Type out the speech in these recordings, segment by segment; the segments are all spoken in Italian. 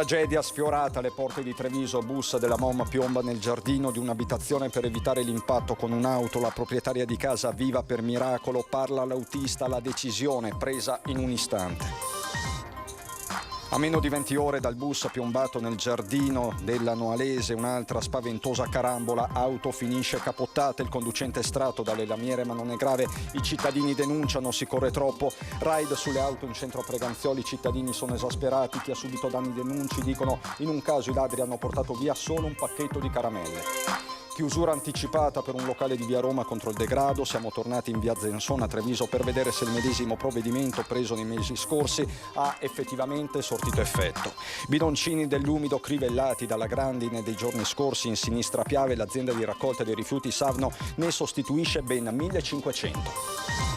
Tragedia sfiorata alle porte di Treviso, bus della MOM piomba nel giardino di un'abitazione per evitare l'impatto con un'auto. La proprietaria di casa viva per miracolo, parla l'autista, la decisione presa in un istante. A meno di 20 ore dal bus piombato nel giardino della Noalese, un'altra spaventosa carambola, auto finisce capottata, il conducente estratto dalle lamiere ma non è grave, i cittadini denunciano, si corre troppo, raid sulle auto in centro a Preganzioli, i cittadini sono esasperati, chi ha subito danni denunci, dicono in un caso i ladri hanno portato via solo un pacchetto di caramelle. Chiusura anticipata per un locale di via Roma contro il degrado. Siamo tornati in via Zensona a Treviso per vedere se il medesimo provvedimento preso nei mesi scorsi ha effettivamente sortito effetto. Bidoncini dell'umido crivellati dalla grandine dei giorni scorsi in sinistra Piave, l'azienda di raccolta dei rifiuti Savno ne sostituisce ben 1500.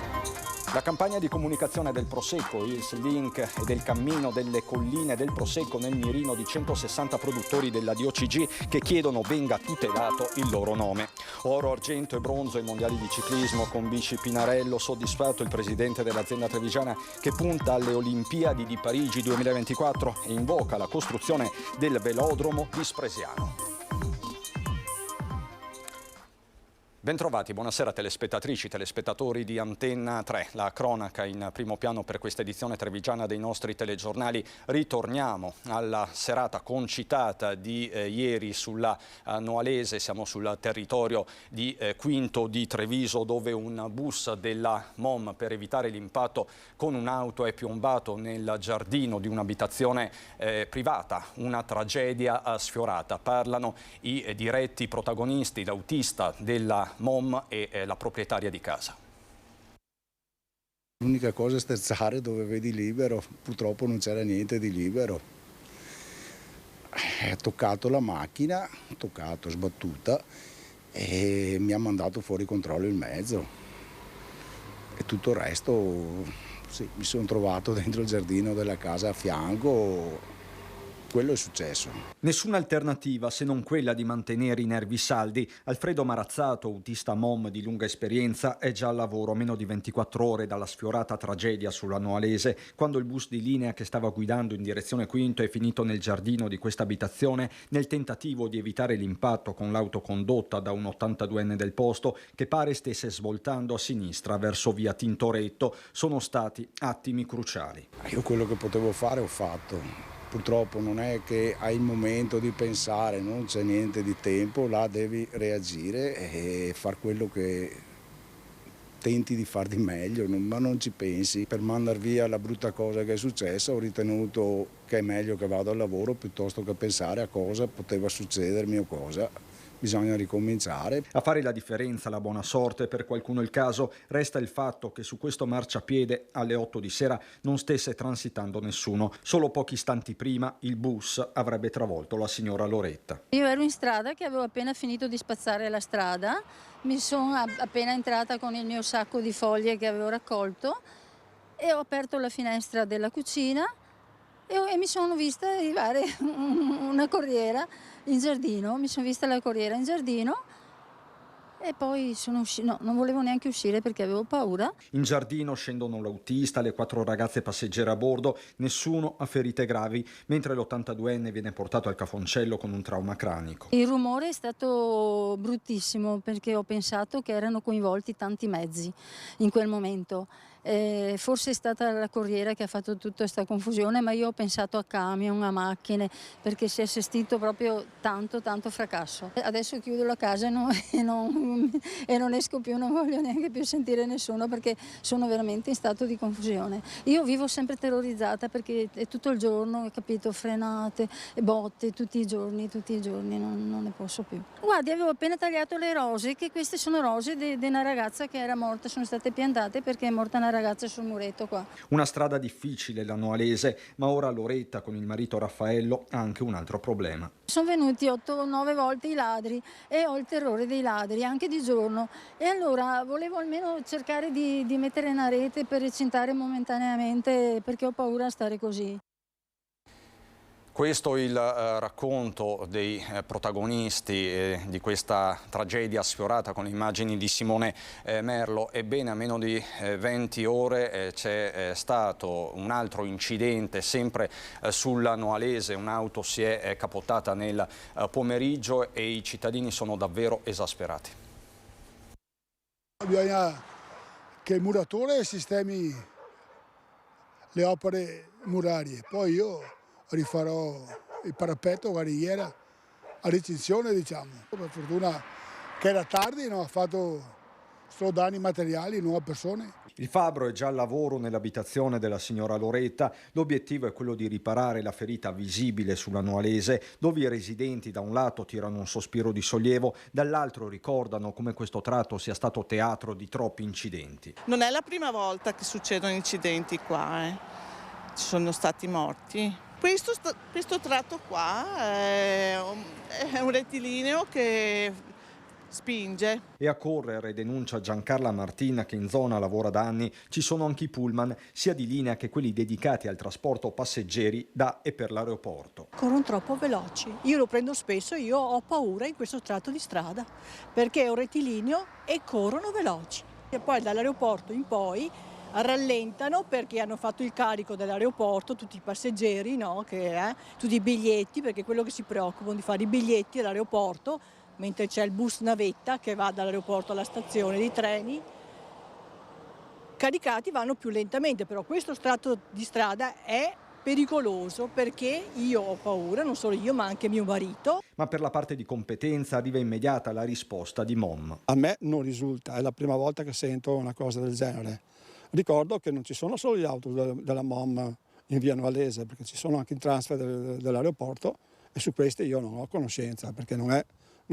La campagna di comunicazione del Prosecco, il Link e del cammino delle colline del Prosecco nel mirino di 160 produttori della DOCG che chiedono venga tutelato il loro nome. Oro, argento e bronzo ai mondiali di ciclismo con Bici Pinarello, soddisfatto il presidente dell'azienda trevigiana che punta alle Olimpiadi di Parigi 2024 e invoca la costruzione del velodromo di Spresiano. Bentrovati, buonasera telespettatrici, telespettatori di Antenna 3. La cronaca in primo piano per questa edizione trevigiana dei nostri telegiornali. Ritorniamo alla serata concitata di ieri sulla Noalese. Siamo sul territorio di Quinto di Treviso, dove un bus della MOM per evitare l'impatto con un'auto è piombato nel giardino di un'abitazione privata. Una tragedia sfiorata. Parlano i diretti protagonisti, l'autista della MOM e la proprietaria di casa. L'unica cosa è sterzare dove vedi libero, purtroppo non c'era niente di libero. Ha toccato la macchina, sbattuta e mi ha mandato fuori controllo il mezzo. E tutto il resto, sì, mi sono trovato dentro il giardino della casa a fianco. Quello è successo. Nessuna alternativa se non quella di mantenere i nervi saldi. Alfredo Marazzato, autista MOM di lunga esperienza, è già al lavoro a meno di 24 ore dalla sfiorata tragedia sulla Noalese, quando il bus di linea che stava guidando in direzione Quinto è finito nel giardino di questa abitazione nel tentativo di evitare l'impatto con l'auto condotta da un 82enne del posto che pare stesse svoltando a sinistra verso via Tintoretto. Sono stati attimi cruciali. Io quello che potevo fare ho fatto. Purtroppo non è che hai il momento di pensare, non c'è niente di tempo, là devi reagire e far quello che tenti di far di meglio, ma non ci pensi. Per mandar via la brutta cosa che è successa ho ritenuto che è meglio che vado al lavoro piuttosto che pensare a cosa poteva succedermi o cosa. Bisogna ricominciare. A fare la differenza, la buona sorte, per qualcuno il caso, resta il fatto che su questo marciapiede alle 8 di sera non stesse transitando nessuno. Solo pochi istanti prima il bus avrebbe travolto la signora Loretta. Io ero in strada che avevo appena finito di spazzare la strada, mi sono appena entrata con il mio sacco di foglie che avevo raccolto e ho aperto la finestra della cucina e mi sono vista arrivare una corriera in giardino, mi sono vista la corriera in giardino e poi sono uscita, no, non volevo neanche uscire perché avevo paura. In giardino scendono l'autista, le 4 ragazze passeggere a bordo, nessuno ha ferite gravi, mentre l'82enne viene portato al cafoncello con un trauma cranico. Il rumore è stato bruttissimo perché ho pensato che erano coinvolti tanti mezzi in quel momento. Forse è stata la corriera che ha fatto tutta questa confusione, ma io ho pensato a camion, a macchine, perché si è assistito proprio tanto fracasso. Adesso chiudo la casa e non esco più, non voglio neanche più sentire nessuno perché sono veramente in stato di confusione. Io vivo sempre terrorizzata perché è tutto il giorno, capito, frenate e botte tutti i giorni, non ne posso più. Guardi, avevo appena tagliato le rose, che queste sono rose di una ragazza che era morta, sono state piantate perché è morta una ragazza sul muretto qua. Una strada difficile la Noalese, ma ora Loretta con il marito Raffaello ha anche un altro problema. Sono venuti 8 o 9 volte i ladri e ho il terrore dei ladri, anche di giorno. E allora volevo almeno cercare di mettere una rete per recintare momentaneamente perché ho paura a stare così. Questo è il racconto dei protagonisti di questa tragedia sfiorata con le immagini di Simone Merlo. Ebbene, a meno di 20 ore c'è stato un altro incidente sempre sulla Noalese. Un'auto si è capottata nel pomeriggio e i cittadini sono davvero esasperati. Bisogna che il muratore sistemi le opere murarie, poi io rifarò il parapetto, guarniera, a recinzione, diciamo. Per fortuna che era tardi, non ha fatto solo danni materiali, non a persone. Il fabbro è già al lavoro nell'abitazione della signora Loretta. L'obiettivo è quello di riparare la ferita visibile sulla Noalese, dove i residenti da un lato tirano un sospiro di sollievo, dall'altro ricordano come questo tratto sia stato teatro di troppi incidenti. Non è la prima volta che succedono incidenti qua, ci sono stati morti. Questo tratto qua è un rettilineo che spinge. E a correre, denuncia Giancarla Martina, che in zona lavora da anni, ci sono anche i pullman, sia di linea che quelli dedicati al trasporto passeggeri da e per l'aeroporto. Corrono troppo veloci. Io lo prendo spesso, io ho paura in questo tratto di strada, perché è un rettilineo e corrono veloci. E poi dall'aeroporto in poi rallentano perché hanno fatto il carico dell'aeroporto, tutti i passeggeri, no? Tutti i biglietti, perché quello che si preoccupano di fare i biglietti all'aeroporto, mentre c'è il bus navetta che va dall'aeroporto alla stazione di treni, caricati vanno più lentamente, però questo tratto di strada è pericoloso perché io ho paura, non solo io ma anche mio marito. Ma per la parte di competenza arriva immediata la risposta di MOM. A me non risulta, è la prima volta che sento una cosa del genere. Ricordo che non ci sono solo gli autobus della MOM in via Noalese, perché ci sono anche i transfer dell'aeroporto e su questi io non ho conoscenza perché non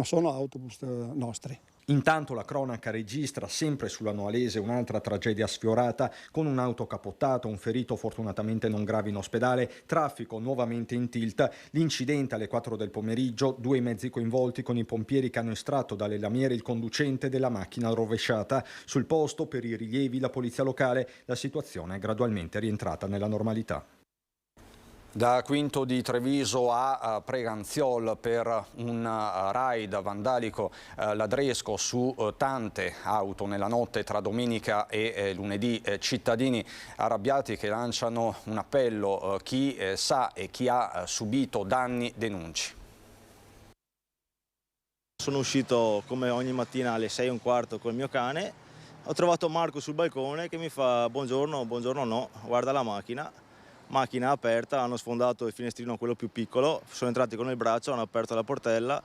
sono autobus nostri. Intanto la cronaca registra sempre sulla Noalese un'altra tragedia sfiorata con un'auto capottata, un ferito fortunatamente non grave in ospedale, traffico nuovamente in tilt, l'incidente alle 4 del pomeriggio, 2 mezzi coinvolti con i pompieri che hanno estratto dalle lamiere il conducente della macchina rovesciata. Sul posto per i rilievi la polizia locale, la situazione è gradualmente rientrata nella normalità. Da Quinto di Treviso a Preganziol per un raid vandalico ladresco su tante auto nella notte tra domenica e lunedì. Cittadini arrabbiati che lanciano un appello, chi sa e chi ha subito danni denunci. Sono uscito come ogni mattina alle 6:15 col mio cane, ho trovato Marco sul balcone che mi fa buongiorno, buongiorno no, guarda la macchina aperta, hanno sfondato il finestrino quello più piccolo, sono entrati con il braccio, hanno aperto la portella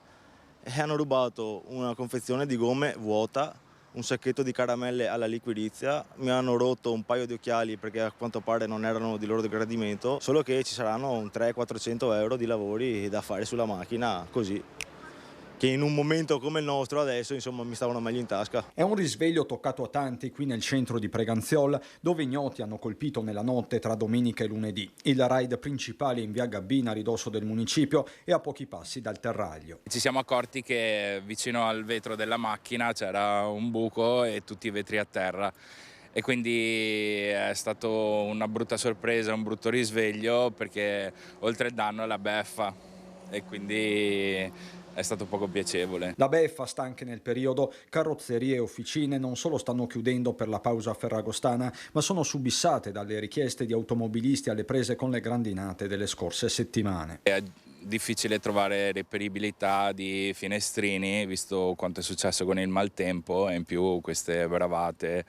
e hanno rubato una confezione di gomme vuota, un sacchetto di caramelle alla liquirizia, mi hanno rotto un paio di occhiali perché a quanto pare non erano di loro gradimento, solo che ci saranno un 300-400 euro di lavori da fare sulla macchina così, che in un momento come il nostro adesso insomma mi stavano meglio in tasca. È un risveglio toccato a tanti qui nel centro di Preganziol, dove ignoti hanno colpito nella notte tra domenica e lunedì. Il raid principale in via Gabbina, a ridosso del municipio, e a pochi passi dal terraglio. Ci siamo accorti che vicino al vetro della macchina c'era un buco e tutti i vetri a terra. E quindi è stato una brutta sorpresa, un brutto risveglio, perché oltre il danno è la beffa e quindi è stato poco piacevole. La beffa sta anche nel periodo. Carrozzerie e officine non solo stanno chiudendo per la pausa ferragostana, ma sono subissate dalle richieste di automobilisti alle prese con le grandinate delle scorse settimane. È difficile trovare reperibilità di finestrini, visto quanto è successo con il maltempo, e in più queste bravate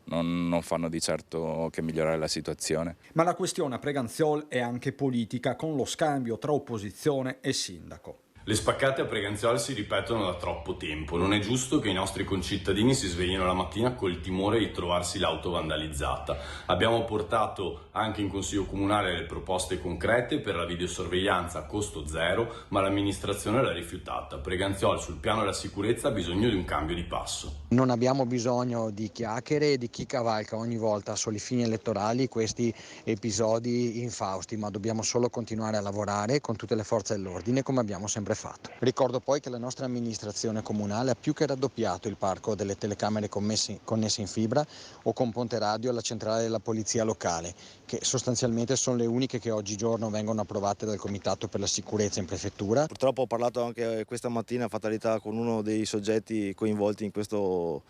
non fanno di certo che migliorare la situazione. Ma la questione a Preganziol è anche politica, con lo scambio tra opposizione e sindaco. Le spaccate a Preganziol si ripetono da troppo tempo. Non è giusto che i nostri concittadini si sveglino la mattina col timore di trovarsi l'auto vandalizzata. Abbiamo portato anche in Consiglio Comunale le proposte concrete per la videosorveglianza a costo zero, ma l'amministrazione l'ha rifiutata. Preganziol sul piano della sicurezza ha bisogno di un cambio di passo. Non abbiamo bisogno di chiacchiere e di chi cavalca ogni volta solo i fini elettorali questi episodi infausti, ma dobbiamo solo continuare a lavorare con tutte le forze dell'ordine come abbiamo sempre sempre fatto. Ricordo poi che la nostra amministrazione comunale ha più che raddoppiato il parco delle telecamere connesse in fibra o con ponte radio alla centrale della polizia locale, che sostanzialmente sono le uniche che oggigiorno vengono approvate dal Comitato per la Sicurezza in prefettura. Purtroppo ho parlato anche questa mattina, fatalità, con uno dei soggetti coinvolti in questo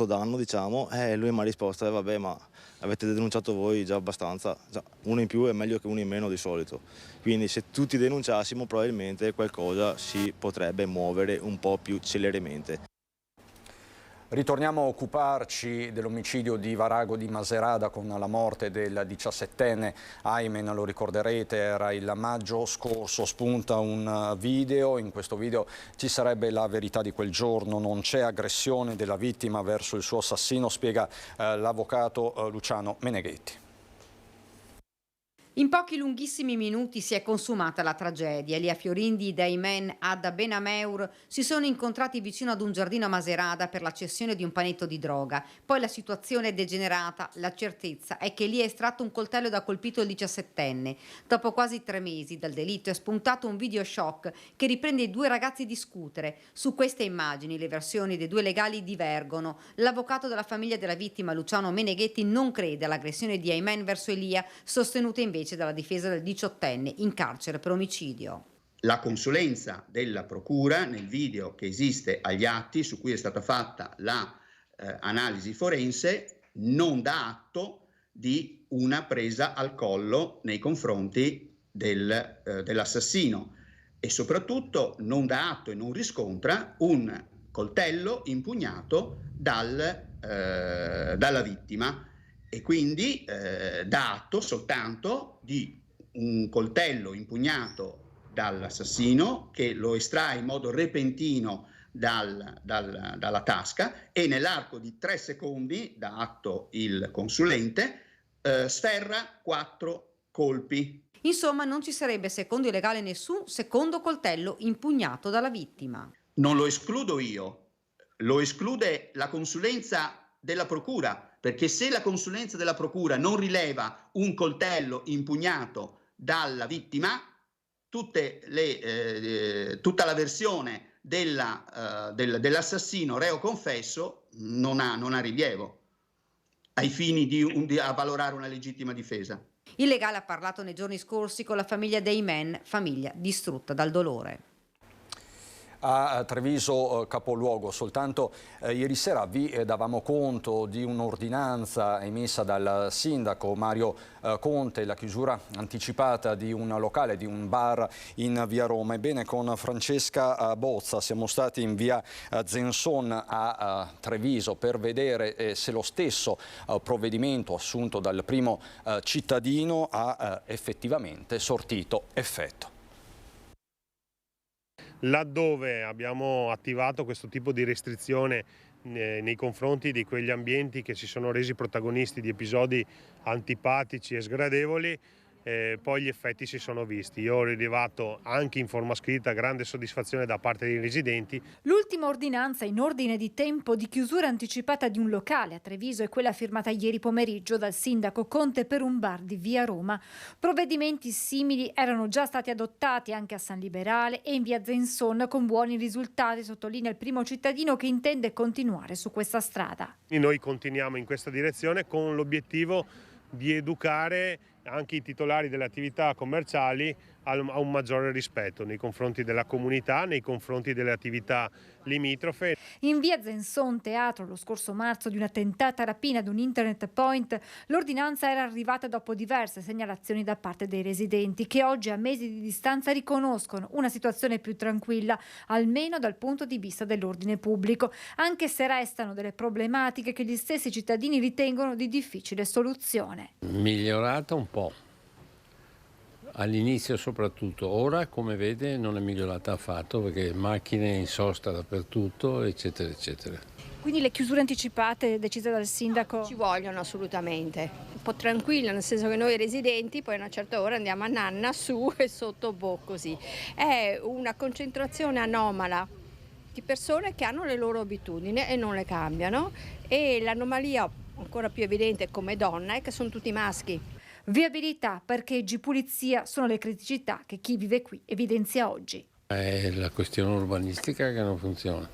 danno, diciamo, e lui mi ha risposto: vabbè, ma avete denunciato voi già abbastanza, già, uno in più è meglio che uno in meno di solito, quindi se tutti denunciassimo probabilmente qualcosa si potrebbe muovere un po' più celermente. Ritorniamo a occuparci dell'omicidio di Varago di Maserata con la morte del 17enne Aymen, lo ricorderete, era il maggio scorso. Spunta un video, in questo video ci sarebbe la verità di quel giorno, non c'è aggressione della vittima verso il suo assassino, spiega l'avvocato Luciano Meneghetti. In pochi lunghissimi minuti si è consumata la tragedia. Elia Fiorindi ed Aymen Adda Benameur si sono incontrati vicino ad un giardino a Maserata per la cessione di un panetto di droga. Poi la situazione è degenerata. La certezza è che Elia ha estratto un coltello ed ha colpito il 17enne. Dopo quasi 3 mesi dal delitto è spuntato un video shock che riprende i 2 ragazzi discutere. Su queste immagini le versioni dei 2 legali divergono. L'avvocato della famiglia della vittima, Luciano Meneghetti, non crede all'aggressione di Aymen verso Elia, sostenuta invece dalla difesa del 18enne in carcere per omicidio. La consulenza della procura nel video che esiste agli atti, su cui è stata fatta l'analisi forense, non dà atto di una presa al collo nei confronti dell'assassino e soprattutto non dà atto e non riscontra un coltello impugnato dalla vittima. E quindi dà atto soltanto di un coltello impugnato dall'assassino che lo estrae in modo repentino dalla tasca e nell'arco di 3 secondi, dà atto il consulente, sferra 4 colpi. Insomma, non ci sarebbe, secondo il legale, nessun secondo coltello impugnato dalla vittima. Non lo escludo io, lo esclude la consulenza della procura, perché se la consulenza della procura non rileva un coltello impugnato dalla vittima, tutta la versione dell'assassino reo confesso non ha rilievo ai fini di avvalorare una legittima difesa. Il legale ha parlato nei giorni scorsi con la famiglia dei Aymen, famiglia distrutta dal dolore. A Treviso capoluogo, soltanto ieri sera vi davamo conto di un'ordinanza emessa dal sindaco Mario Conte, la chiusura anticipata di un locale, di un bar in via Roma. Ebbene, con Francesca Bozza siamo stati in via Zenson a Treviso per vedere se lo stesso provvedimento assunto dal primo cittadino ha effettivamente sortito effetto. Laddove abbiamo attivato questo tipo di restrizione nei confronti di quegli ambienti che si sono resi protagonisti di episodi antipatici e sgradevoli, poi gli effetti si sono visti. Io ho rilevato anche in forma scritta grande soddisfazione da parte dei residenti. L'ultima ordinanza in ordine di tempo di chiusura anticipata di un locale a Treviso è quella firmata ieri pomeriggio dal sindaco Conte per un bar di via Roma. Provvedimenti simili erano già stati adottati anche a San Liberale e in via Zenson con buoni risultati, sottolinea il primo cittadino che intende continuare su questa strada. Noi continuiamo in questa direzione con l'obiettivo di educare anche i titolari delle attività commerciali a un maggiore rispetto nei confronti della comunità, nei confronti delle attività limitrofe. In via Zenson, teatro lo scorso marzo di una tentata rapina ad un internet point, l'ordinanza era arrivata dopo diverse segnalazioni da parte dei residenti che oggi a mesi di distanza riconoscono una situazione più tranquilla, almeno dal punto di vista dell'ordine pubblico, anche se restano delle problematiche che gli stessi cittadini ritengono di difficile soluzione. Migliorata un po'. All'inizio soprattutto, ora come vede non è migliorata affatto perché macchine in sosta dappertutto eccetera eccetera. Quindi le chiusure anticipate decise dal sindaco? Ci vogliono assolutamente, un po' tranquilla, nel senso che noi residenti poi a una certa ora andiamo a nanna su e sotto così. È una concentrazione anomala di persone che hanno le loro abitudini e non le cambiano, e l'anomalia ancora più evidente come donna è che sono tutti maschi. Viabilità, parcheggi, pulizia sono le criticità che chi vive qui evidenzia oggi. È la questione urbanistica che non funziona.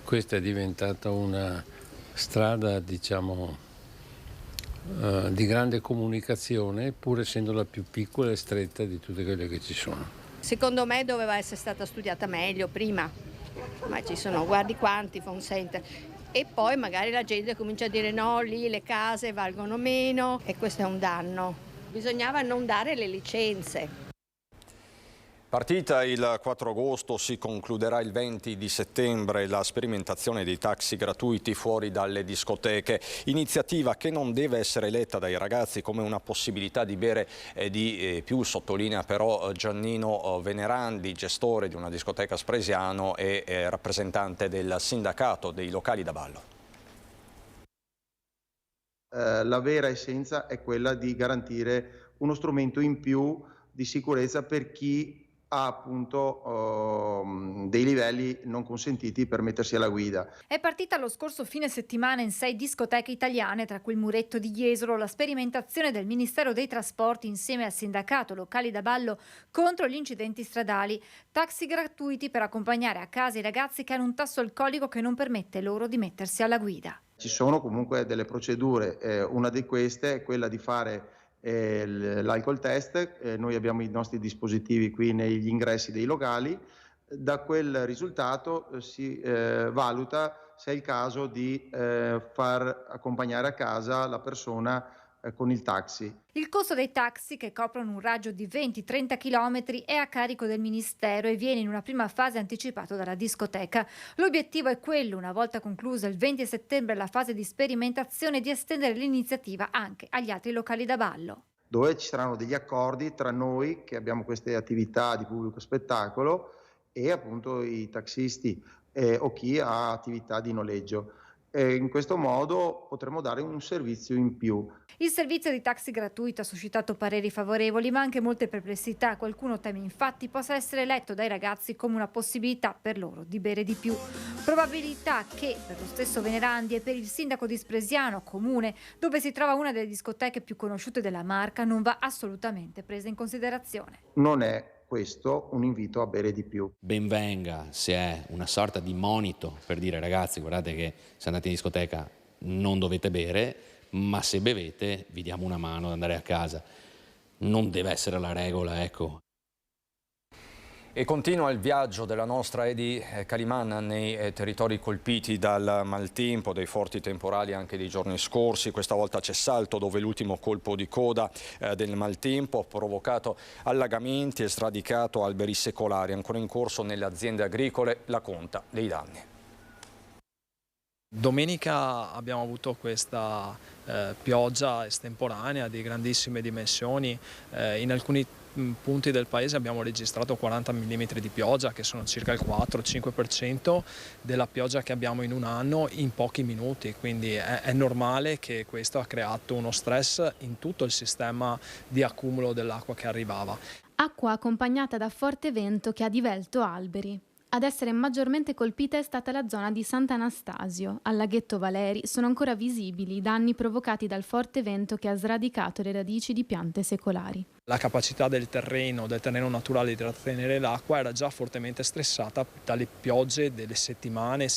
Questa è diventata una strada, diciamo, di grande comunicazione, pur essendo la più piccola e stretta di tutte quelle che ci sono. Secondo me doveva essere stata studiata meglio prima, ma ci sono, guardi quanti phone center. E poi magari la gente comincia a dire no, lì le case valgono meno e questo è un danno. Bisognava non dare le licenze. Partita il 4 agosto, si concluderà il 20 di settembre la sperimentazione dei taxi gratuiti fuori dalle discoteche, iniziativa che non deve essere letta dai ragazzi come una possibilità di bere di più, sottolinea però Giannino Venerandi, gestore di una discoteca a Spresiano e rappresentante del sindacato dei locali da ballo. La vera essenza è quella di garantire uno strumento in più di sicurezza per chi ha appunto dei livelli non consentiti per mettersi alla guida. È partita lo scorso fine settimana in 6 discoteche italiane, tra cui il Muretto di Jesolo, la sperimentazione del Ministero dei Trasporti insieme al sindacato locali da ballo contro gli incidenti stradali. Taxi gratuiti per accompagnare a casa i ragazzi che hanno un tasso alcolico che non permette loro di mettersi alla guida. Ci sono comunque delle procedure, una di queste è quella di fare l'alcol test, noi abbiamo i nostri dispositivi qui negli ingressi dei locali, da quel risultato si valuta se è il caso di far accompagnare a casa la persona con il taxi. Il costo dei taxi, che coprono un raggio di 20-30 km, è a carico del Ministero e viene in una prima fase anticipato dalla discoteca. L'obiettivo è quello, una volta conclusa il 20 settembre la fase di sperimentazione, di estendere l'iniziativa anche agli altri locali da ballo. Dove ci saranno degli accordi tra noi che abbiamo queste attività di pubblico spettacolo e appunto i taxisti o chi ha attività di noleggio. E in questo modo potremo dare un servizio in più. Il servizio di taxi gratuito ha suscitato pareri favorevoli, ma anche molte perplessità. Qualcuno teme infatti possa essere letto dai ragazzi come una possibilità per loro di bere di più. Probabilità che per lo stesso Venerandi e per il sindaco di Spresiano, comune dove si trova una delle discoteche più conosciute della marca, non va assolutamente presa in considerazione. Non è questo un invito a bere di più. Ben venga se è una sorta di monito per dire ragazzi guardate che se andate in discoteca non dovete bere, ma se bevete vi diamo una mano ad andare a casa. Non deve essere la regola, ecco. E continua il viaggio della nostra Edi Caliman nei territori colpiti dal maltempo, dei forti temporali anche dei giorni scorsi. Questa volta c'è Salto, dove l'ultimo colpo di coda del maltempo ha provocato allagamenti e stradicato alberi secolari. Ancora in corso nelle aziende agricole la conta dei danni. Domenica abbiamo avuto questa pioggia estemporanea di grandissime dimensioni. In alcuni punti del paese abbiamo registrato 40 mm di pioggia, che sono circa il 4-5% della pioggia che abbiamo in un anno in pochi minuti, quindi è normale che questo ha creato uno stress in tutto il sistema di accumulo dell'acqua che arrivava. Acqua accompagnata da forte vento che ha divelto alberi. Ad essere maggiormente colpita è stata la zona di Sant'Anastasio. Al laghetto Valeri sono ancora visibili i danni provocati dal forte vento che ha sradicato le radici di piante secolari. La capacità del terreno naturale di trattenere l'acqua era già fortemente stressata dalle piogge delle settimane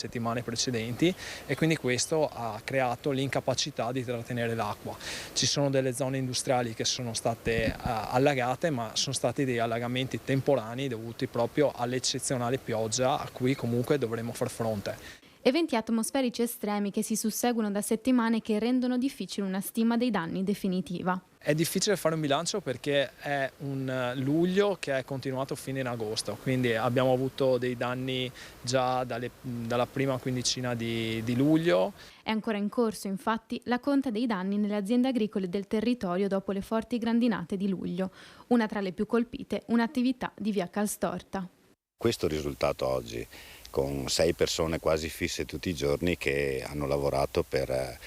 precedenti e quindi questo ha creato l'incapacità di trattenere l'acqua. Ci sono delle zone industriali che sono state allagate, ma sono stati dei allagamenti temporanei dovuti proprio all'eccezionale pioggia a cui comunque dovremo far fronte. Eventi atmosferici estremi che si susseguono da settimane che rendono difficile una stima dei danni definitiva. È difficile fare un bilancio perché è un luglio che è continuato fino in agosto, quindi abbiamo avuto dei danni già dalla prima quindicina di luglio. È ancora in corso infatti la conta dei danni nelle aziende agricole del territorio dopo le forti grandinate di luglio, una tra le più colpite, un'attività di via Calstorta. Questo risultato oggi, con 6 persone quasi fisse tutti i giorni che hanno lavorato per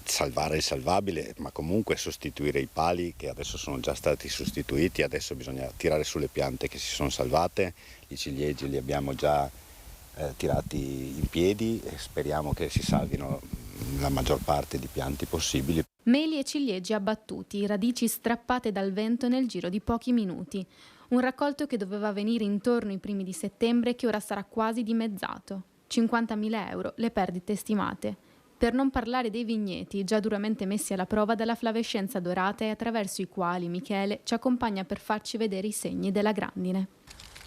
salvare il salvabile, ma comunque sostituire i pali che adesso sono già stati sostituiti, adesso bisogna tirare sulle piante che si sono salvate, i ciliegi li abbiamo già tirati in piedi e speriamo che si salvino la maggior parte di pianti possibili. Meli e ciliegi abbattuti, radici strappate dal vento nel giro di pochi minuti. Un raccolto che doveva venire intorno ai primi di settembre e che ora sarà quasi dimezzato. 50.000 euro le perdite stimate. Per non parlare dei vigneti, già duramente messi alla prova dalla flavescenza dorata e attraverso i quali Michele ci accompagna per farci vedere i segni della grandine.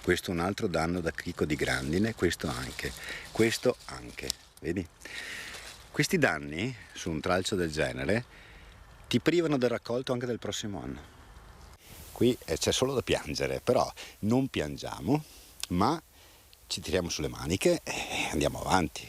Questo è un altro danno da chicco di grandine, questo anche, vedi? Questi danni su un tralcio del genere ti privano del raccolto anche del prossimo anno. Qui c'è solo da piangere, però non piangiamo, ma ci tiriamo sulle maniche e andiamo avanti.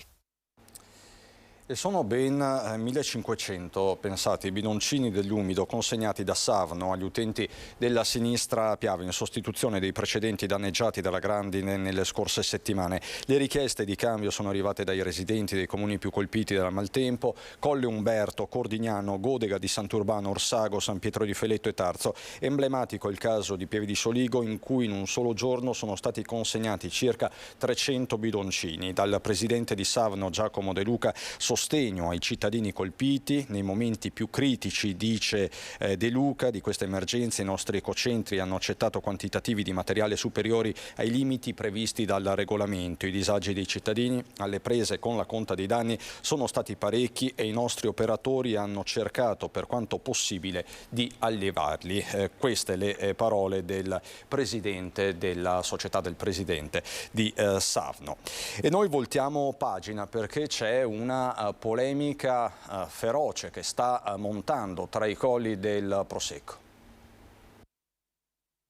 E sono ben 1500, pensate, i bidoncini dell'umido consegnati da Savno agli utenti della sinistra Piave in sostituzione dei precedenti danneggiati dalla grandine nelle scorse settimane. Le richieste di cambio sono arrivate dai residenti dei comuni più colpiti dal maltempo: Colle Umberto, Cordignano, Godega di Sant'Urbano, Orsago, San Pietro di Feletto e Tarzo. Emblematico il caso di Pieve di Soligo, in cui in un solo giorno sono stati consegnati circa 300 bidoncini. Dal presidente di Savno, Giacomo De Luca, sostegno ai cittadini colpiti nei momenti più critici, dice De Luca. Di questa emergenza i nostri ecocentri hanno accettato quantitativi di materiale superiori ai limiti previsti dal regolamento. I disagi dei cittadini alle prese con la conta dei danni sono stati parecchi e i nostri operatori hanno cercato per quanto possibile di allevarli. Queste le parole del presidente della società del presidente di Savno. E noi voltiamo pagina perché c'è una polemica feroce che sta montando tra i colli del Prosecco.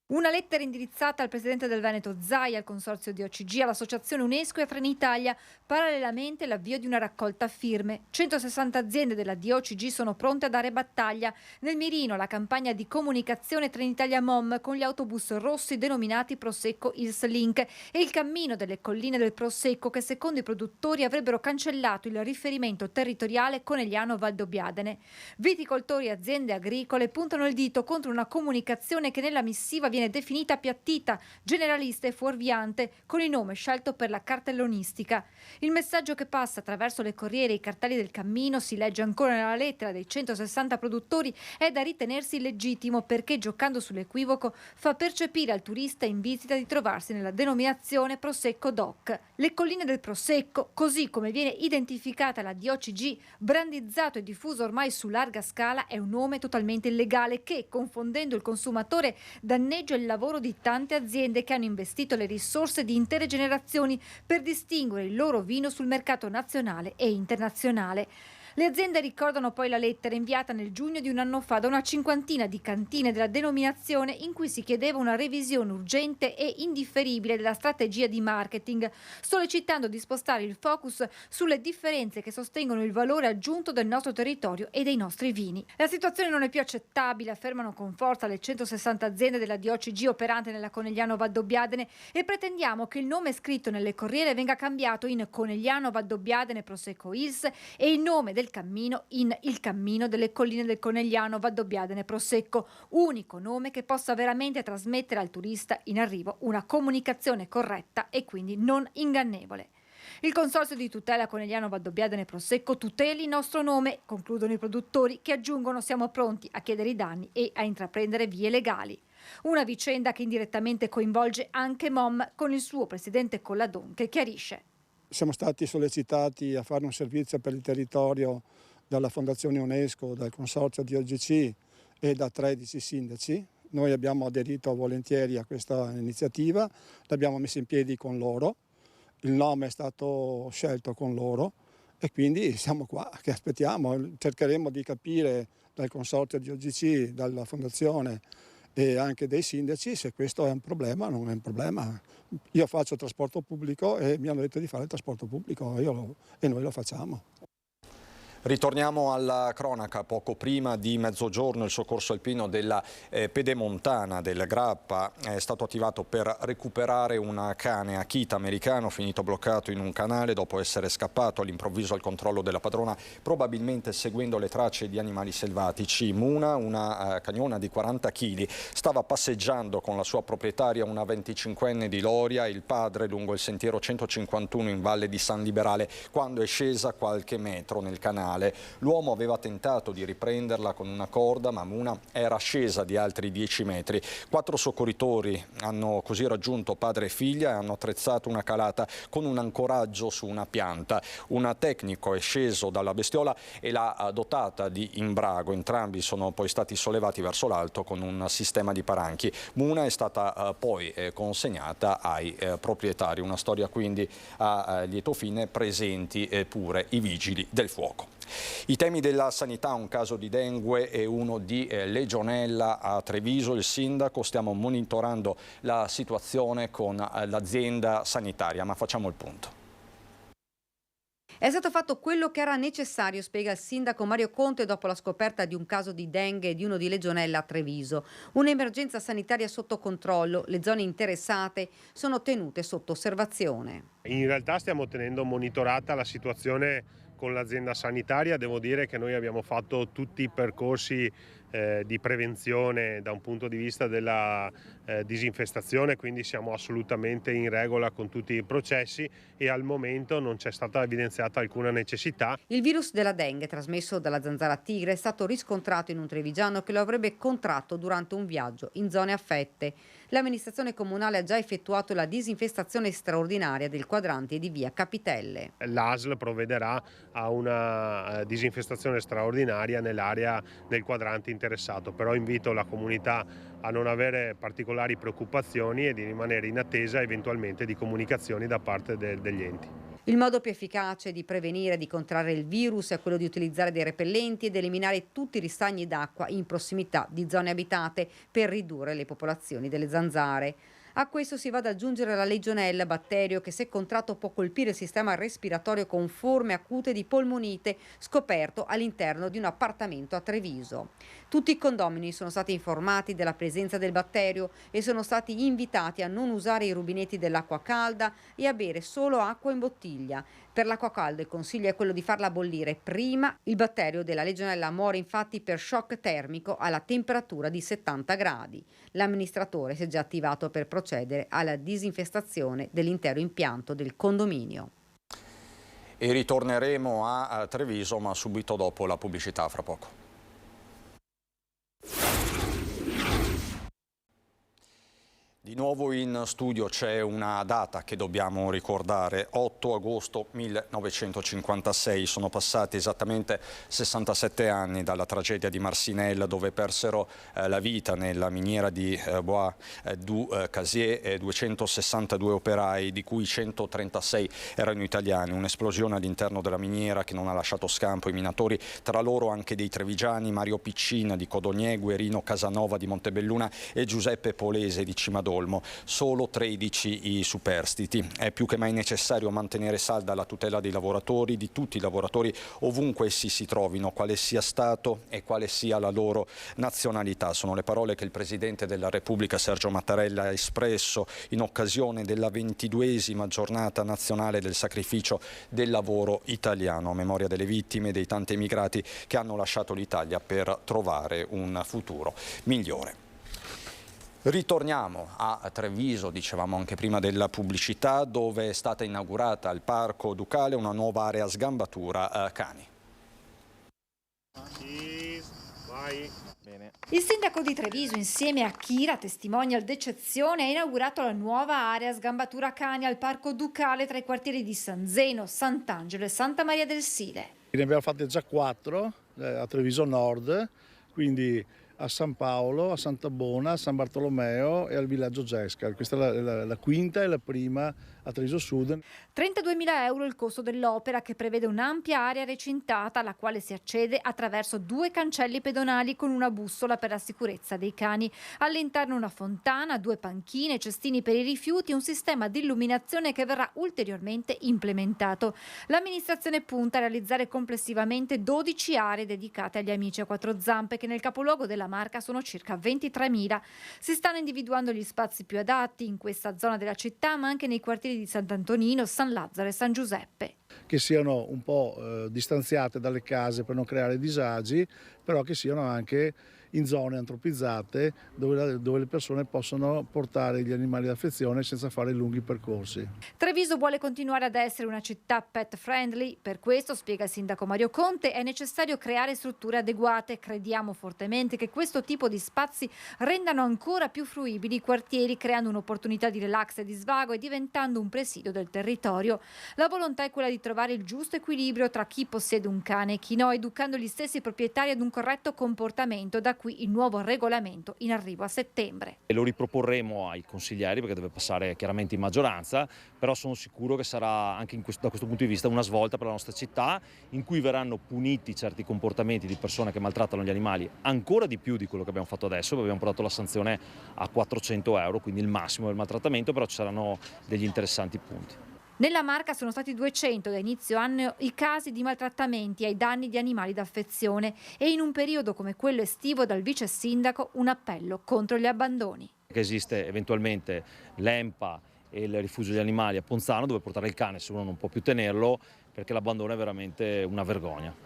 Una lettera indirizzata al presidente del Veneto Zai, al consorzio DOCG, all'associazione UNESCO e a Trenitalia, parallelamente l'avvio di una raccolta firme. 160 aziende della DOCG sono pronte a dare battaglia. Nel mirino la campagna di comunicazione Trenitalia Mom con gli autobus rossi denominati Prosecco Hills Link e il cammino delle colline del Prosecco che secondo i produttori avrebbero cancellato il riferimento territoriale Conegliano Valdobbiadene. Viticoltori e aziende agricole puntano il dito contro una comunicazione che nella missiva viene definita appiattita, generalista e fuorviante, con il nome scelto per la cartellonistica. Il messaggio che passa attraverso le corriere e i cartelli del cammino, si legge ancora nella lettera dei 160 produttori, è da ritenersi legittimo perché, giocando sull'equivoco, fa percepire al turista in visita di trovarsi nella denominazione Prosecco DOC. Le colline del Prosecco, così come viene identificata la DOCG, brandizzato e diffuso ormai su larga scala, è un nome totalmente illegale che, confondendo il consumatore, danneggia il lavoro di tante aziende che hanno investito le risorse di intere generazioni per distinguere il loro vino sul mercato nazionale e internazionale. Le aziende ricordano poi la lettera inviata nel giugno di un anno fa da una cinquantina di cantine della denominazione in cui si chiedeva una revisione urgente e indifferibile della strategia di marketing, sollecitando di spostare il focus sulle differenze che sostengono il valore aggiunto del nostro territorio e dei nostri vini. La situazione non è più accettabile, affermano con forza le 160 aziende della DOCG operante nella Conegliano Valdobbiadene, e pretendiamo che il nome scritto nelle corriere venga cambiato in Conegliano Valdobbiadene Prosecco Hills e il nome del cammino in Il cammino delle colline del Conegliano Valdobbiadene Prosecco, unico nome che possa veramente trasmettere al turista in arrivo una comunicazione corretta e quindi non ingannevole. Il consorzio di tutela Conegliano Valdobbiadene Prosecco tuteli il nostro nome, concludono i produttori, che aggiungono: siamo pronti a chiedere i danni e a intraprendere vie legali. Una vicenda che indirettamente coinvolge anche Mom, con il suo presidente Colladon che chiarisce. Siamo stati sollecitati a fare un servizio per il territorio dalla Fondazione UNESCO, dal Consorzio DOCG e da 13 sindaci. Noi abbiamo aderito volentieri a questa iniziativa, l'abbiamo messa in piedi con loro, il nome è stato scelto con loro e quindi siamo qua che aspettiamo. Cercheremo di capire dal Consorzio DOCG, dalla Fondazione e anche dei sindaci se questo è un problema o non è un problema. Io faccio trasporto pubblico e mi hanno detto di fare il trasporto pubblico e noi lo facciamo. Ritorniamo alla cronaca. Poco prima di mezzogiorno il soccorso alpino della Pedemontana del Grappa è stato attivato per recuperare un cane Akita americano finito bloccato in un canale dopo essere scappato all'improvviso al controllo della padrona, probabilmente seguendo le tracce di animali selvatici. Muna, una cagnona di 40 kg, stava passeggiando con la sua proprietaria, una 25enne di Loria, e il padre lungo il sentiero 151 in Valle di San Liberale quando è scesa qualche metro nel canale. male. L'uomo aveva tentato di riprenderla con una corda, ma Muna era scesa di altri 10 metri. 4 soccorritori hanno così raggiunto padre e figlia e hanno attrezzato una calata con un ancoraggio su una pianta. Un tecnico è sceso dalla bestiola e l'ha dotata di imbrago. Entrambi sono poi stati sollevati verso l'alto con un sistema di paranchi. Muna è stata poi consegnata ai proprietari. Una storia quindi a lieto fine, presenti pure i vigili del fuoco. I temi della sanità, un caso di dengue e uno di legionella a Treviso. Il sindaco, stiamo monitorando la situazione con l'azienda sanitaria, ma facciamo il punto. È stato fatto quello che era necessario, spiega il sindaco Mario Conte dopo la scoperta di un caso di dengue e di uno di legionella a Treviso. Un'emergenza sanitaria sotto controllo, le zone interessate sono tenute sotto osservazione. In realtà stiamo tenendo monitorata la situazione con l'azienda sanitaria. Devo dire che noi abbiamo fatto tutti i percorsi di prevenzione da un punto di vista della disinfestazione, quindi siamo assolutamente in regola con tutti i processi e al momento non c'è stata evidenziata alcuna necessità. Il virus della dengue trasmesso dalla zanzara tigre è stato riscontrato in un trevigiano che lo avrebbe contratto durante un viaggio in zone affette. L'amministrazione comunale ha già effettuato la disinfestazione straordinaria del quadrante di via Capitelle. L'ASL provvederà a una disinfestazione straordinaria nell'area del quadrante interessato, però invito la comunità a non avere particolari preoccupazioni e di rimanere in attesa eventualmente di comunicazioni da parte degli enti. Il modo più efficace di prevenire e di contrarre il virus è quello di utilizzare dei repellenti ed eliminare tutti i ristagni d'acqua in prossimità di zone abitate per ridurre le popolazioni delle zanzare. A questo si va ad aggiungere la legionella, batterio che se contratto può colpire il sistema respiratorio con forme acute di polmonite scoperto all'interno di un appartamento a Treviso. Tutti i condomini sono stati informati della presenza del batterio e sono stati invitati a non usare i rubinetti dell'acqua calda e a bere solo acqua in bottiglia. Per l'acqua calda il consiglio è quello di farla bollire prima. Il batterio della legionella muore infatti per shock termico alla temperatura di 70 gradi. L'amministratore si è già attivato per procedere alla disinfestazione dell'intero impianto del condominio. E ritorneremo a Treviso, ma subito dopo la pubblicità, fra poco. Di nuovo in studio c'è una data che dobbiamo ricordare, 8 agosto 1956, sono passati esattamente 67 anni dalla tragedia di Marcinelle, dove persero la vita nella miniera di Bois du Casier 262 operai, di cui 136 erano italiani. Un'esplosione all'interno della miniera che non ha lasciato scampo ai minatori, tra loro anche dei trevigiani, Mario Piccina di Codognego, Rino Casanova di Montebelluna e Giuseppe Polese di Cimadolmo. Solo 13 i superstiti. È più che mai necessario mantenere salda la tutela dei lavoratori, di tutti i lavoratori, ovunque essi si trovino, quale sia stato e quale sia la loro nazionalità. Sono le parole che il Presidente della Repubblica Sergio Mattarella ha espresso in occasione della 22esima giornata nazionale del sacrificio del lavoro italiano, a memoria delle vittime e dei tanti emigrati che hanno lasciato l'Italia per trovare un futuro migliore. Ritorniamo a Treviso, dicevamo anche prima della pubblicità, dove è stata inaugurata al Parco Ducale una nuova area sgambatura cani. Il sindaco di Treviso, insieme a Chira, testimonial d'eccezione, ha inaugurato la nuova area sgambatura cani al Parco Ducale tra i quartieri di San Zeno, Sant'Angelo e Santa Maria del Sile. Ne abbiamo fatte già 4 a Treviso Nord, quindi a San Paolo, a Santa Bona, a San Bartolomeo e al villaggio Gesca. Questa è la quinta e la prima a Treviso Sud. 32.000 euro il costo dell'opera, che prevede un'ampia area recintata alla quale si accede attraverso 2 cancelli pedonali con una bussola per la sicurezza dei cani. All'interno una fontana, 2 panchine, cestini per i rifiuti e un sistema di illuminazione che verrà ulteriormente implementato. L'amministrazione punta a realizzare complessivamente 12 aree dedicate agli amici a 4 zampe, che nel capoluogo della Marca sono circa 23.000. Si stanno individuando gli spazi più adatti in questa zona della città, ma anche nei quartieri di Sant'Antonino, San Lazzaro e San Giuseppe. Che siano un po' distanziate dalle case per non creare disagi, però che siano anche in zone antropizzate dove le persone possono portare gli animali d'affezione senza fare lunghi percorsi. Treviso vuole continuare ad essere una città pet friendly, per questo, spiega il sindaco Mario Conte, è necessario creare strutture adeguate. Crediamo fortemente che questo tipo di spazi rendano ancora più fruibili i quartieri, creando un'opportunità di relax e di svago e diventando un presidio del territorio. La volontà è quella di trovare il giusto equilibrio tra chi possiede un cane e chi no, educando gli stessi proprietari ad un corretto comportamento. Da qui il nuovo regolamento in arrivo a settembre. E lo riproporremo ai consiglieri perché deve passare chiaramente in maggioranza, però sono sicuro che sarà anche da questo punto di vista una svolta per la nostra città, in cui verranno puniti certi comportamenti di persone che maltrattano gli animali ancora di più di quello che abbiamo fatto adesso. Abbiamo portato la sanzione a 400 euro, quindi il massimo del maltrattamento, però ci saranno degli interessanti punti. Nella Marca sono stati 200 da inizio anno i casi di maltrattamenti ai danni di animali d'affezione e in un periodo come quello estivo dal vice sindaco un appello contro gli abbandoni. Che esiste eventualmente l'EMPA e il rifugio degli animali a Ponzano dove portare il cane se uno non può più tenerlo, perché l'abbandono è veramente una vergogna.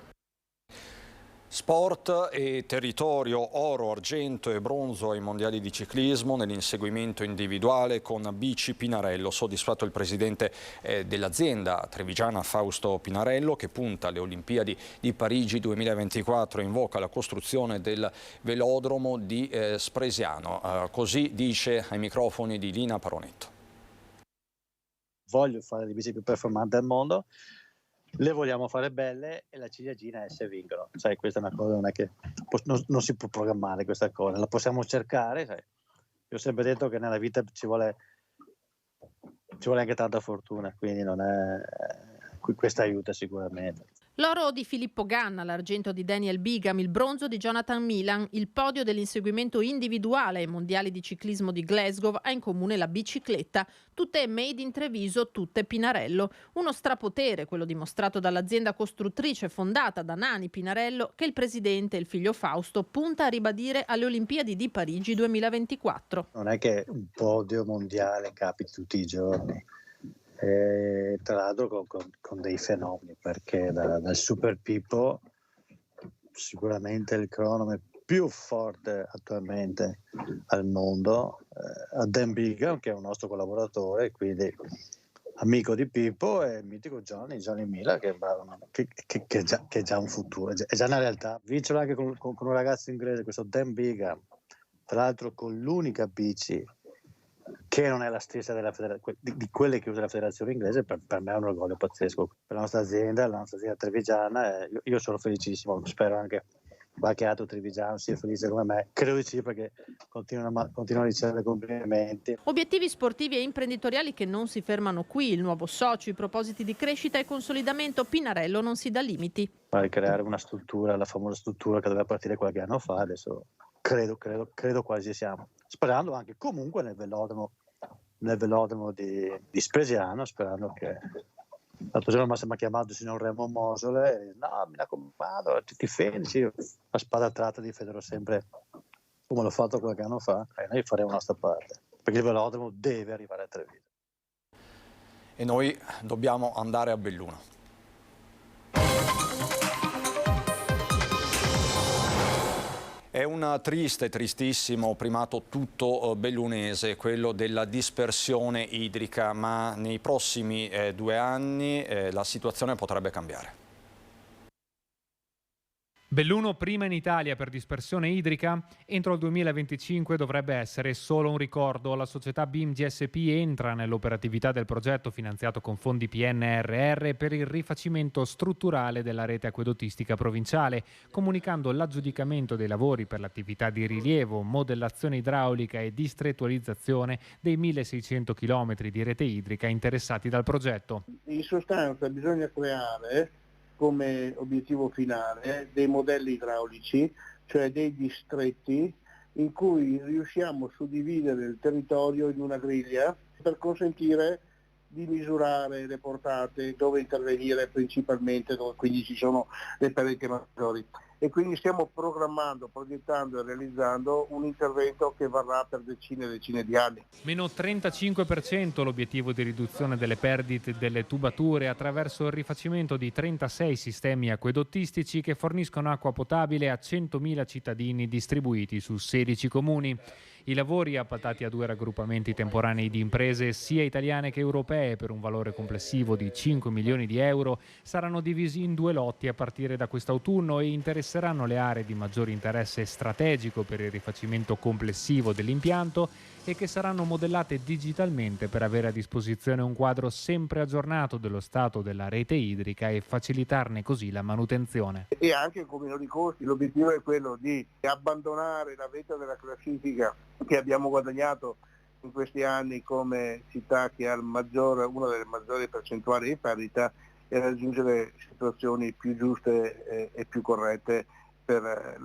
Sport e territorio, oro, argento e bronzo ai mondiali di ciclismo nell'inseguimento individuale con Bici Pinarello. Soddisfatto il presidente dell'azienda trevigiana Fausto Pinarello, che punta alle Olimpiadi di Parigi 2024 e invoca la costruzione del velodromo di Spresiano. Così dice ai microfoni di Lina Paronetto. Voglio fare le bici più performanti al mondo. Le vogliamo fare belle e la ciliegina è se vincono. Sai, questa è una cosa non è che non si può programmare questa cosa, la possiamo cercare. Sai. Io ho sempre detto che nella vita ci vuole anche tanta fortuna, quindi non è questa aiuta sicuramente. L'oro di Filippo Ganna, l'argento di Daniel Bigam, il bronzo di Jonathan Milan, il podio dell'inseguimento individuale ai mondiali di ciclismo di Glasgow ha in comune la bicicletta, tutte made in Treviso, tutte Pinarello. Uno strapotere, quello dimostrato dall'azienda costruttrice fondata da Nani Pinarello, che il presidente e il figlio Fausto punta a ribadire alle Olimpiadi di Parigi 2024. Non è che un podio mondiale capiti tutti i giorni. E tra l'altro con dei fenomeni, perché dal Super Pippo sicuramente il cronometro più forte attualmente al mondo, a Dan Bigam, che è un nostro collaboratore, quindi amico di Pippo, e il mitico Johnny Miller, che è già un futuro, è già una realtà. Vincerlo anche con un ragazzo inglese, questo Dan Bigam, tra l'altro con l'unica bici che non è la stessa di quelle che usa la federazione inglese, per me è un orgoglio pazzesco. Per la nostra azienda trevigiana, io sono felicissimo, spero anche qualche altro trevigiano sia felice come me, credo di sì, perché continuano a ricevere complimenti. Obiettivi sportivi e imprenditoriali che non si fermano qui, il nuovo socio, i propositi di crescita e consolidamento, Pinarello non si dà limiti. Per creare una struttura, la famosa struttura che doveva partire qualche anno fa, adesso credo quasi siamo. Sperando anche comunque nel velodromo di Spresiano, sperando che l'altro giorno mi ha chiamato il signor Remo Mosole e no, mi raccomando, tutti felici, la spada tratta di Federo sempre come l'ho fatto qualche anno fa, e noi faremo la nostra parte, perché il velodromo deve arrivare a Treviso. E noi dobbiamo andare a Belluno. È un tristissimo primato tutto bellunese, quello della dispersione idrica, ma nei prossimi 2 anni la situazione potrebbe cambiare. Belluno prima in Italia per dispersione idrica? Entro il 2025 dovrebbe essere solo un ricordo. La società BIM GSP entra nell'operatività del progetto finanziato con fondi PNRR per il rifacimento strutturale della rete acquedottistica provinciale, comunicando l'aggiudicamento dei lavori per l'attività di rilievo, modellazione idraulica e distrettualizzazione dei 1600 km di rete idrica interessati dal progetto. In sostanza bisogna creare come obiettivo finale dei modelli idraulici, cioè dei distretti in cui riusciamo a suddividere il territorio in una griglia per consentire di misurare le portate, dove intervenire principalmente, dove quindi ci sono le perdite maggiori. E quindi stiamo programmando, progettando e realizzando un intervento che varrà per decine e decine di anni. Meno 35% l'obiettivo di riduzione delle perdite delle tubature attraverso il rifacimento di 36 sistemi acquedottistici che forniscono acqua potabile a 100.000 cittadini distribuiti su 16 comuni. I lavori, appaltati a 2 raggruppamenti temporanei di imprese sia italiane che europee per un valore complessivo di 5 milioni di euro, saranno divisi in 2 lotti a partire da quest'autunno e interesseranno le aree di maggiore interesse strategico per il rifacimento complessivo dell'impianto e che saranno modellate digitalmente per avere a disposizione un quadro sempre aggiornato dello stato della rete idrica e facilitarne così la manutenzione. E anche con minori costi. L'obiettivo è quello di abbandonare la vetta della classifica che abbiamo guadagnato in questi anni come città che ha una delle maggiori percentuali di perdita e raggiungere situazioni più giuste e più corrette per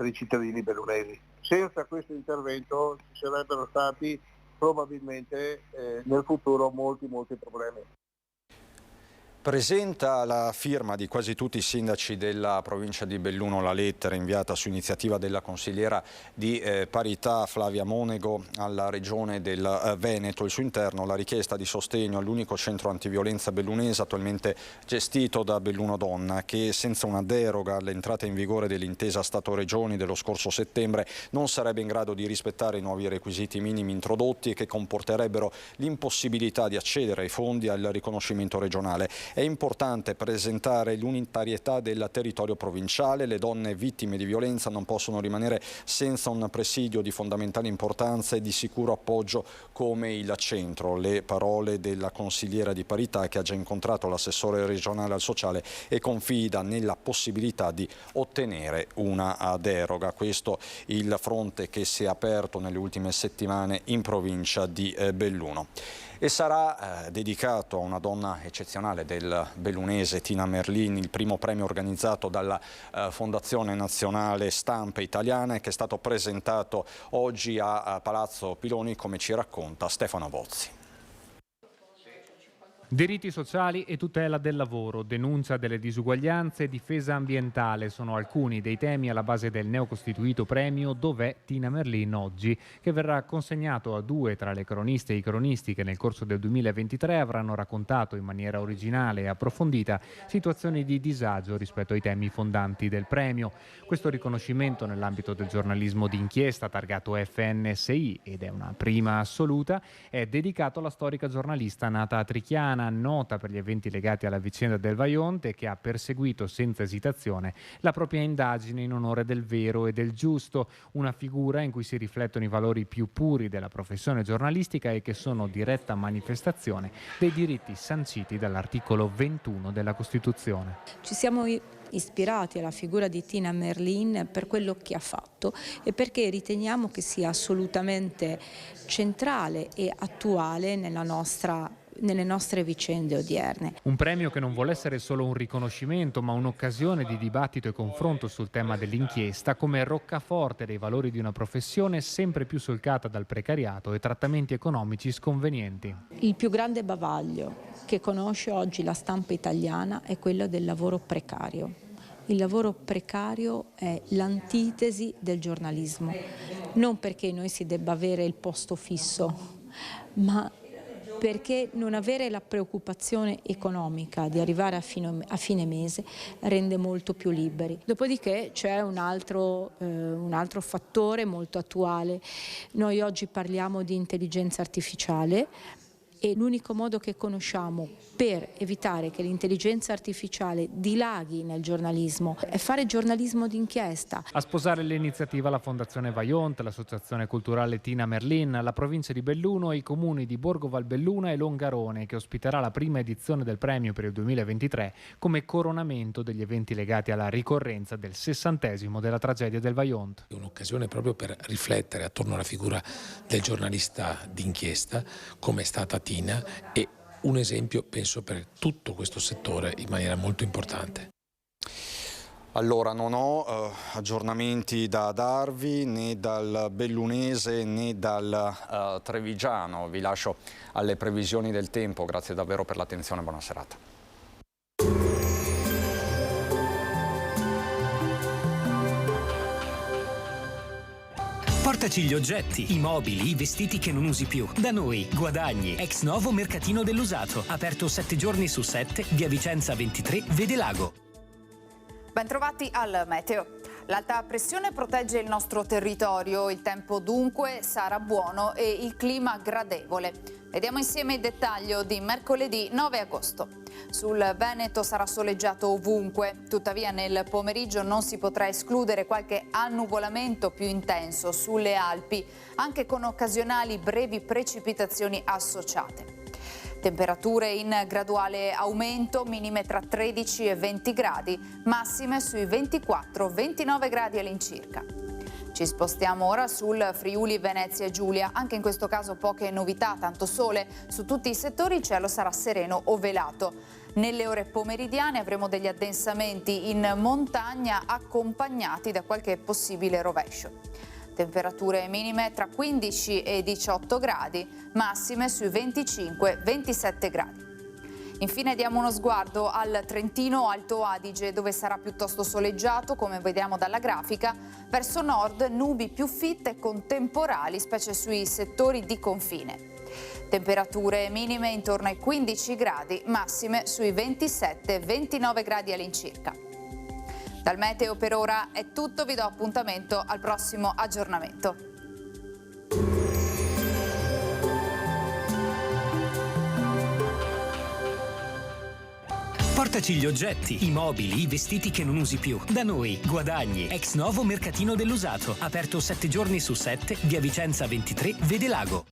i cittadini bellunesi. Senza questo intervento ci sarebbero stati probabilmente nel futuro molti problemi. Presenta la firma di quasi tutti i sindaci della provincia di Belluno la lettera inviata su iniziativa della consigliera di parità Flavia Monego alla regione del Veneto. Il suo interno la richiesta di sostegno all'unico centro antiviolenza bellunese attualmente gestito da Belluno Donna, che senza una deroga all'entrata in vigore dell'intesa Stato-Regioni dello scorso settembre non sarebbe in grado di rispettare i nuovi requisiti minimi introdotti e che comporterebbero l'impossibilità di accedere ai fondi e al riconoscimento regionale. È importante presentare l'unitarietà del territorio provinciale. Le donne vittime di violenza non possono rimanere senza un presidio di fondamentale importanza e di sicuro appoggio come il centro. Le parole della consigliera di parità, che ha già incontrato l'assessore regionale al sociale e confida nella possibilità di ottenere una deroga. Questo il fronte che si è aperto nelle ultime settimane in provincia di Belluno. E sarà dedicato a una donna eccezionale del bellunese, Tina Merlin, il primo premio organizzato dalla Fondazione Nazionale Stampe Italiane, che è stato presentato oggi a Palazzo Piloni, come ci racconta Stefano Bozzi. Diritti sociali e tutela del lavoro, denuncia delle disuguaglianze e difesa ambientale sono alcuni dei temi alla base del neocostituito premio Dov'è Tina Merlin oggi, che verrà consegnato a 2 tra le croniste e i cronisti che nel corso del 2023 avranno raccontato in maniera originale e approfondita situazioni di disagio rispetto ai temi fondanti del premio. Questo riconoscimento nell'ambito del giornalismo d'inchiesta targato FNSI, ed è una prima assoluta, è dedicato alla storica giornalista nata a Trichiana, nota per gli eventi legati alla vicenda del Vajont e che ha perseguito senza esitazione la propria indagine in onore del vero e del giusto, una figura in cui si riflettono i valori più puri della professione giornalistica e che sono diretta manifestazione dei diritti sanciti dall'articolo 21 della Costituzione. Ci siamo ispirati alla figura di Tina Merlin per quello che ha fatto e perché riteniamo che sia assolutamente centrale e attuale nelle nostre vicende odierne. Un premio che non vuole essere solo un riconoscimento, ma un'occasione di dibattito e confronto sul tema dell'inchiesta come roccaforte dei valori di una professione sempre più solcata dal precariato e trattamenti economici sconvenienti. Il più grande bavaglio che conosce oggi la stampa italiana è quello del lavoro precario. Il lavoro precario è l'antitesi del giornalismo, non perché noi si debba avere il posto fisso, ma perché non avere la preoccupazione economica di arrivare a fine mese rende molto più liberi. Dopodiché c'è un altro fattore molto attuale. Noi oggi parliamo di intelligenza artificiale e l'unico modo che conosciamo per evitare che l'intelligenza artificiale dilaghi nel giornalismo è fare giornalismo d'inchiesta. A sposare l'iniziativa la Fondazione Vajont, l'Associazione Culturale Tina Merlin, la provincia di Belluno e i comuni di Borgo Valbelluna e Longarone, che ospiterà la prima edizione del premio per il 2023 come coronamento degli eventi legati alla ricorrenza del 60° della tragedia del Vajont. È un'occasione proprio per riflettere attorno alla figura del giornalista d'inchiesta, come è stata Tina, e un esempio, penso, per tutto questo settore in maniera molto importante. Allora, non ho aggiornamenti da darvi né dal bellunese né dal trevigiano. Vi lascio alle previsioni del tempo. Grazie davvero per l'attenzione, buona serata. Portaci gli oggetti, i mobili, i vestiti che non usi più. Da noi, guadagni. Ex novo mercatino dell'usato. Aperto 7 giorni su 7, via Vicenza 23, Vede Lago. Bentrovati al meteo. L'alta pressione protegge il nostro territorio, il tempo dunque sarà buono e il clima gradevole. Vediamo insieme il dettaglio di mercoledì 9 agosto. Sul Veneto sarà soleggiato ovunque, tuttavia nel pomeriggio non si potrà escludere qualche annuvolamento più intenso sulle Alpi, anche con occasionali brevi precipitazioni associate. Temperature in graduale aumento, minime tra 13 e 20 gradi, massime sui 24-29 gradi all'incirca. Ci spostiamo ora sul Friuli Venezia Giulia, anche in questo caso poche novità, tanto sole, su tutti i settori il cielo sarà sereno o velato. Nelle ore pomeridiane avremo degli addensamenti in montagna accompagnati da qualche possibile rovescio. Temperature minime tra 15 e 18 gradi, massime sui 25-27 gradi. Infine diamo uno sguardo al Trentino Alto Adige, dove sarà piuttosto soleggiato, come vediamo dalla grafica. Verso nord nubi più fitte con temporali, specie sui settori di confine. Temperature minime intorno ai 15 gradi, massime sui 27-29 gradi all'incirca. Dal meteo per ora è tutto, vi do appuntamento al prossimo aggiornamento. Portaci gli oggetti, i mobili, i vestiti che non usi più. Da noi, guadagni. Ex novo mercatino dell'usato. Aperto 7 giorni su 7, via Vicenza 23, Vede Lago.